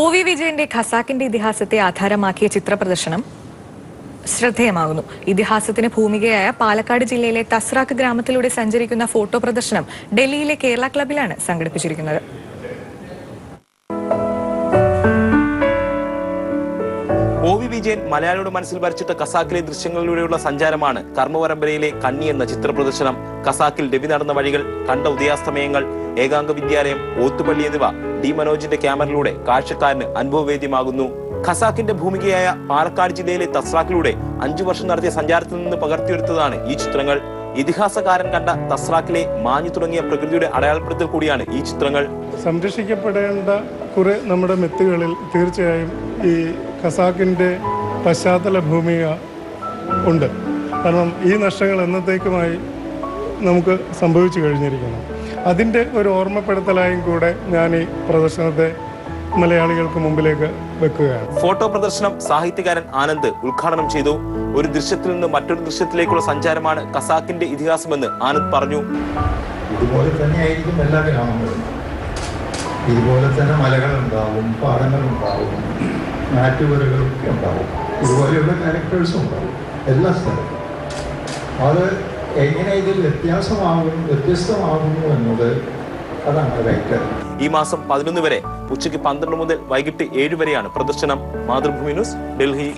O. വിജയന്റെ ഖസാക്കിന്റെ ഇതിഹാസത്തെ ആധാരമാക്കിയ ചിത്രപ്രദർശനം ശ്രദ്ധേയമാകുന്നു. ഇതിഹാസത്തിന് ഭൂമികയായ പാലക്കാട് ജില്ലയിലെ തസ്രാക്ക് ഗ്രാമത്തിലൂടെ സഞ്ചരിക്കുന്ന ഫോട്ടോ പ്രദർശനം ഡൽഹിയിലെ കേരള ക്ലബിലാണ് സംഘടിപ്പിച്ചിരിക്കുന്നത്. ഒ.വി. വിജയൻ മലയാളിയുടെ മനസ്സിൽ വരച്ചിട്ട ഖസാക്കിലെ ദൃശ്യങ്ങളിലൂടെയുള്ള സഞ്ചാരമാണ് കർമ്മപരമ്പരയിലെ കണ്ണി എന്ന ചിത്രപ്രദർശനം. ഖസാക്കിൽ രവി നടന്ന വഴികൾ, കണ്ട ഉദയാസ്തമയങ്ങൾ, ഏകാംഗ വിദ്യാലയം, ഓത്തുപള്ളി എന്നിവ ഡി മനോജിന്റെ ക്യാമറയിലൂടെ കാഴ്ചക്കാരന് അനുഭവവേദ്യമാകുന്നു. ഖസാക്കിന്റെ ഭൂമികയായ പാലക്കാട് ജില്ലയിലെ തസ്രാക്കിലൂടെ 5 വർഷം നടത്തിയ സഞ്ചാരത്തിൽ നിന്ന് പകർത്തിയെടുത്തതാണ് ഈ ചിത്രങ്ങൾ. ഇതിഹാസകാരൻ കണ്ട തസ്രാക്കിലെ മാഞ്ഞു തുടങ്ങിയ പ്രകൃതിയുടെ അടയാളപ്പെടുത്തൽ കൂടിയാണ് ഈ ചിത്രങ്ങൾ. സംരക്ഷിക്കപ്പെടേണ്ട കുറെ നമ്മുടെ മെത്തുകളിൽ തീർച്ചയായും ഈ ഖസാക്കിന്റെ പശ്ചാത്തല ഭൂമിക ഉണ്ട്. കാരണം ഈ നഷ്ടങ്ങൾ എന്നത്തേക്കുമായി നമുക്ക് സംഭവിച്ചു കഴിഞ്ഞിരിക്കണം. അതിൻ്റെ ഒരു ഓർമ്മപ്പെടുത്തലായും കൂടെ ഞാൻ ഈ പ്രദർശനത്തെ മലയാളികൾക്ക് മുമ്പിലേക്ക് വെക്കുകയാണ്. ഫോട്ടോ പ്രദർശനം സാഹിത്യകാരൻ ആനന്ദ് ഉദ്ഘാടനം ചെയ്തു. ഒരു ദൃശ്യത്തിൽ നിന്ന് മറ്റൊരു ദൃശ്യത്തിലേക്കുള്ള സഞ്ചാരമാണ് ഖസാക്കിന്റെ ഇതിഹാസമെന്ന് ആനന്ദ് പറഞ്ഞു. ഇതുപോലെ തന്നെയായിരിക്കും എല്ലാ ഗ്രാമങ്ങളും. ഇതുപോലെ തന്നെ മലകളുണ്ടാവും, പാടങ്ങളുണ്ടാവും, നാറ്റുപുരകളൊക്കെ ഉണ്ടാവും, ഇതുപോലെയുള്ള ക്യാരക്ടേഴ്സും ഉണ്ടാവും എല്ലാ സ്ഥലത്തും. അത് എങ്ങനെ ഇതിൽ വ്യത്യസ്തമാകുന്നു എന്നത് അതാണ് വ്യക്തത. ഈ മാസം 11 വരെ ഉച്ചയ്ക്ക് 12 മുതൽ വൈകിട്ട് 7 വരെയാണ് പ്രദർശനം. മാതൃഭൂമി ന്യൂസ്, ഡൽഹി.